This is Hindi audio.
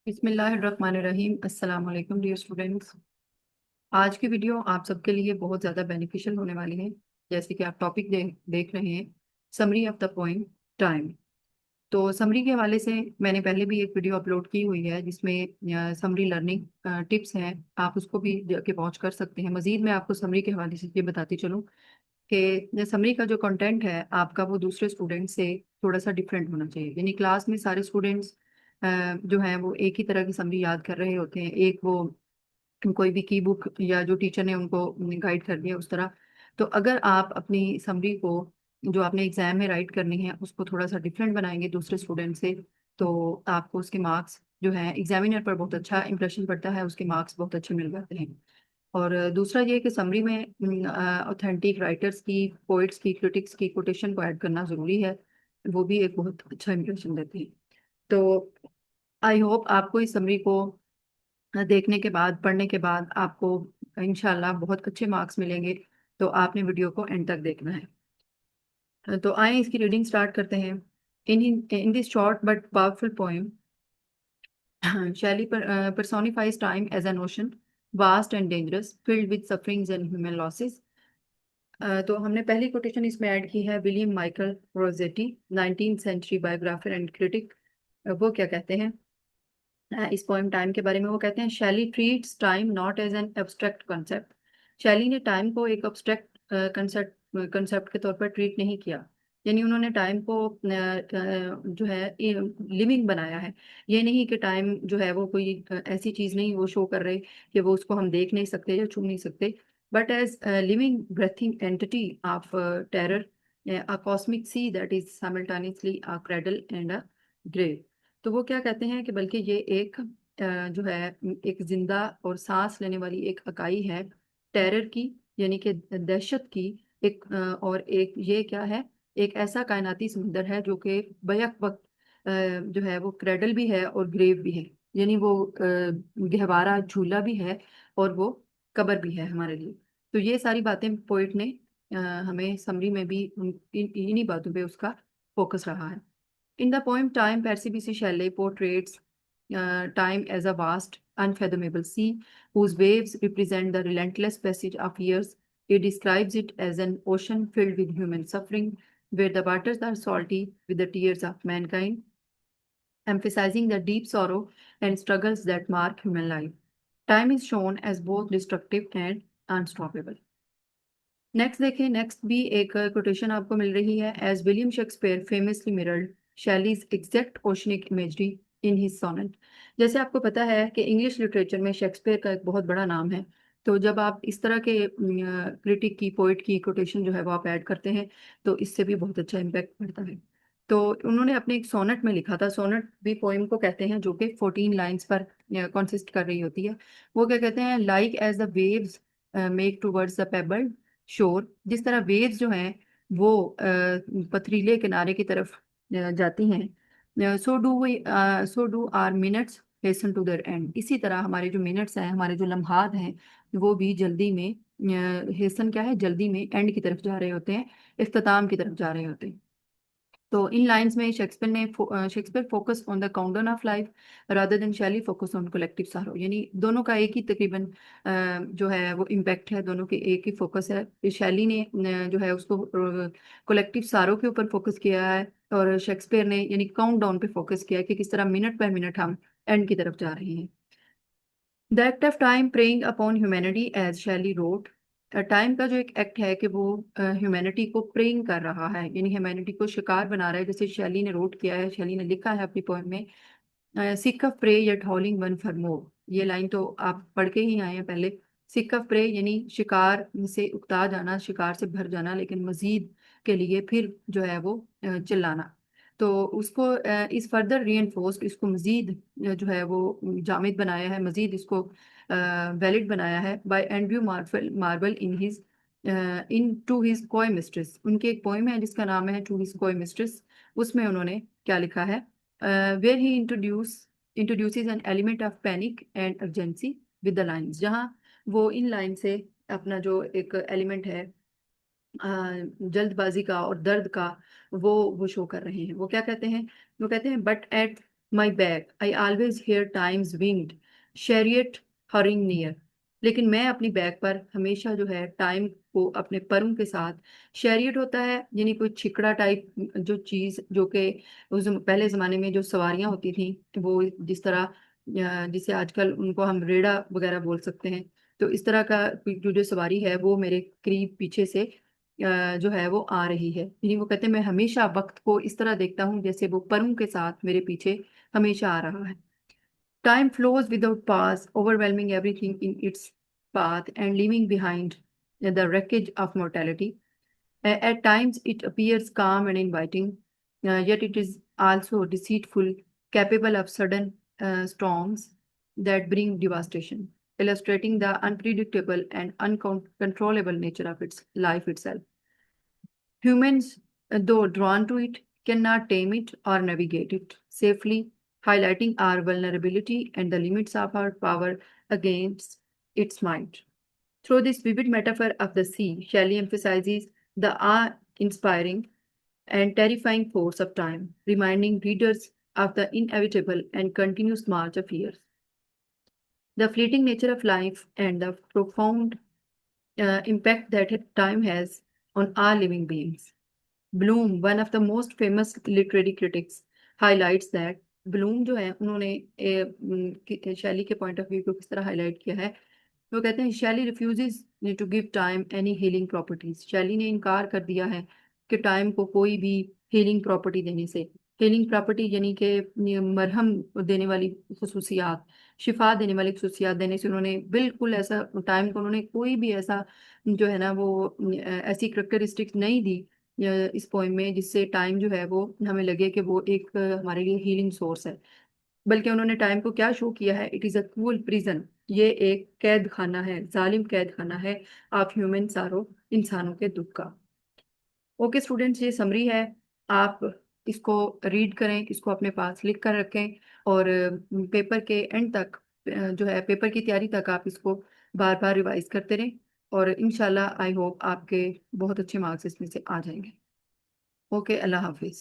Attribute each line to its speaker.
Speaker 1: बिस्मिल्लाहिर्रहमानिर्रहीम। अस्सलाम वालेकुम डियर स्टूडेंट्स। आज की वीडियो आप सबके लिए बहुत ज़्यादा बेनिफिशियल होने वाली है। जैसे कि आप टॉपिक देख रहे हैं, summary of the poem time. तो समरी के हवाले से मैंने पहले भी एक वीडियो अपलोड की हुई है जिसमें समरी लर्निंग टिप्स हैं। आप उसको भी जाके वॉच कर सकते हैं। मजीद मैं आपको समरी के हवाले से ये बताती चलूँ कि समरी का जो कंटेंट है आपका वो दूसरे स्टूडेंट से थोड़ा सा डिफरेंट होना चाहिए। यानी क्लास में सारे स्टूडेंट्स जो हैं वो एक ही तरह की समरी याद कर रहे होते हैं। एक वो कोई भी की बुक या जो टीचर ने उनको गाइड कर दिया उस तरह। तो अगर आप अपनी समरी को जो आपने एग्जाम में राइट करनी है उसको थोड़ा सा डिफरेंट बनाएंगे दूसरे स्टूडेंट से, तो आपको उसके मार्क्स जो है एग्जामिनर पर बहुत अच्छा इंप्रेशन पड़ता है, उसके मार्क्स बहुत अच्छे मिल जाते हैं। और दूसरा ये कि समरी में ऑथेंटिक राइटर्स की, पोइट्स की, क्रिटिक्स की कोटेशन को ऐड करना ज़रूरी है। वो भी एक बहुत अच्छा इंप्रेशन देते हैं। तो आई होप आपको इस समरी को देखने के बाद, पढ़ने के बाद आपको इंशाल्लाह बहुत अच्छे मार्क्स मिलेंगे। तो आपने वीडियो को एंड तक देखना है। तो आए इसकी रीडिंग स्टार्ट करते हैं। In in this short but powerful poem Shelley personifies time as an ocean, vast and dangerous, filled with sufferings and human losses. तो हमने पहली कोटेशन इसमें ऐड की है William Michael Rossetti, 19th century biographer and critic. वो क्या कहते हैं इस पोएम टाइम के बारे में? वो कहते हैं Shelley treats time not as an abstract concept. Shelley ने टाइम को एक एब्स्ट्रैक्ट कंसेप्ट कंसेप्ट के तौर पर ट्रीट नहीं किया। यानी उन्होंने टाइम को जो है लिविंग बनाया है। ये नहीं कि टाइम जो है वो कोई ऐसी चीज नहीं वो शो कर रहे कि वो उसको हम देख नहीं सकते या छू नहीं सकते, but as living breathing entity of terror, a cosmic sea that is simultaneously a cradle and a grave। तो वो क्या कहते हैं कि बल्कि ये एक जो है एक जिंदा और सांस लेने वाली एक इकाई है, टेरर की, यानी कि दहशत की। एक और एक ये क्या है, एक ऐसा कायनाती समुंदर है जो कि बैक वक्त जो है वो क्रेडल भी है और ग्रेव भी है। यानी वो गहवारा झूला भी है और वो कब्र भी है हमारे लिए। तो ये सारी बातें पोइट ने हमें समरी में भी इन्हीं बातों पे उसका फोकस रहा है। In the poem Time, Percy Bysshe Shelley portrays time as a vast, unfathomable sea whose waves represent the relentless passage of years. He describes it as an ocean filled with human suffering, where the waters are salty with the tears of mankind, emphasizing the deep sorrow and struggles that mark human life. Time is shown as both destructive and unstoppable. Next देखें, नेक्स्ट भी एक कोटेशन आपको मिल रही है। As William Shakespeare famously mirrored Shelley's exact oceanic imagery in his sonnet. जैसे आपको पता है कि इंग्लिश लिटरेचर में शेक्सपियर का एक बहुत बड़ा नाम है। तो जब आप इस तरह के क्रिटिक की, पोइट की कोटेशन जो है वो आप ऐड करते हैं तो इससे भी बहुत अच्छा इम्पैक्ट पड़ता है। तो उन्होंने अपने एक सोनेट में लिखा था। सोनेट भी पोइम को कहते हैं जो कि 14 लाइंस पर कंसिस्ट कर रही होती है। वो क्या कहते हैं, like as the waves make towards the pebble shore. जिस तरह वेव्स जो हैं वो पथरीले किनारे की तरफ जाती हैं, so do our minutes hasten to their end. इसी तरह हमारे जो मिनट्स हैं, हमारे जो लम्हात हैं, वो भी जल्दी में हेसन क्या है, जल्दी में एंड की तरफ जा रहे होते हैं, इख्तिताम की तरफ जा रहे होते हैं। तो इन लाइंस में Shakespeare focus on the countdown of life rather than शैली फोकस ऑन कलेक्टिव सारो। यानी दोनों का एक ही तकरीबन जो है वो इम्पैक्ट है, दोनों के एक ही फोकस है। शैली ने जो है उसको कलेक्टिव सारो के ऊपर फोकस किया है, और शेक्सपियर ने यानी काउंट डाउन पे फोकस किया है कि किस तरह मिनट बाय मिनट हम एंड की तरफ जा रहे हैं। The act of time preying upon humanity as Shelley wrote. Time का जो एक एक्ट है कि वो ह्यूमैनिटी को प्रेइंग कर रहा है, यानी ह्यूमैनिटी को शिकार बना रहा है, जैसे शैली ने रोट किया है, शैली ने लिखा है अपनी पोएम में। Sick of prey yet howling one for more. ये लाइन तो आप पढ़ के ही आए हैं पहले। सिक ऑफ प्रे यानी शिकार से उकता जाना, शिकार से भर जाना, लेकिन मजीद के लिए फिर जो है वो चिल्लाना। तो उसको इस फर्दर री इसको मजीद जो है वो जामिद बनाया है, मजीद इसको वैलिड बनाया है by Andrew Marvell Marvell in to his coy mistress. उनकी एक पोइम है जिसका नाम है टू हिज कोय मिस्ट्रेस। उसमें उन्होंने क्या लिखा है, where he introduces an element of panic and urgency with the lines. जहाँ वो इन लाइन से अपना जो एक एलिमेंट है अ, जल्दबाजी का और दर्द का, वो शो कर रहे हैं। वो क्या कहते हैं, वो कहते हैं but at my back I always hear time's winged chariot hurrying near. लेकिन मैं अपनी बैक पर हमेशा जो है टाइम को अपने पैरों के साथ, शैरियट होता है यानी कोई छिकड़ा टाइप जो चीज, जो कि उस पहले जमाने में जो सवारियां होती थी वो जिस तरह जिसे आजकल उनको हम रेड़ा वगैरह बोल सकते हैं, तो इस तरह का जो सवारी है वो मेरे करीब पीछे से जो है वो आ रही है। यानी वो कहते हैं मैं हमेशा वक्त को इस तरह देखता हूँ जैसे वो परम के साथ मेरे पीछे हमेशा आ रहा है। Time flows without pause, overwhelming everything in its path and leaving behind the wreckage of mortality. At times, it appears calm and inviting, yet it is also deceitful, capable of sudden storms that bring devastation, illustrating the unpredictable and uncontrollable nature of its life itself. Humans, though drawn to it, cannot tame it or navigate it safely, highlighting our vulnerability and the limits of our power against its might. Through this vivid metaphor of the sea, Shelley emphasizes the awe-inspiring and terrifying force of time, reminding readers of the inevitable and continuous march of years, the fleeting nature of life, and the profound impact that time has on all living beings. Bloom, one of the most famous literary critics, highlights that Bloom जो है उन्होंने शैली के पॉइंट ऑफ व्यू को किस तरह हाईलाइट किया है। वो कहते हैं Shelley refuses to give time any healing properties. Shelley ने इनकार कर दिया है कि टाइम को कोई भी हीलिंग प्रॉपर्टी देने से, हीलिंग प्रॉपर्टी यानी कि मरहम देने वाली खसूसियात, शिफा देने वाली खसूसियात देने से उन्होंने बिल्कुल ऐसा, टाइम को उन्होंने कोई भी ऐसा जो है ना वो ऐसी करेक्टरिस्टिक्स नहीं दी इस पोइम में जिससे टाइम जो है वो हमें लगे कि वो एक हमारे लिए हीलिंग सोर्स है। बल्कि उन्होंने टाइम को क्या शो किया है, it is a cruel prison, ये एक कैद खाना है, जालिम कैद खाना है ऑफ ह्यूमन सारो, इंसानों के दुख का। ओके स्टूडेंट्स, ये समरी है, आप इसको रीड करें, इसको अपने पास लिख कर रखें और पेपर के एंड तक जो है पेपर की तैयारी तक आप इसको बार बार रिवाइज करते रहें और इंशाल्लाह आई होप आपके बहुत अच्छे मार्क्स इसमें से आ जाएंगे। ओके, अल्लाह हाफिज।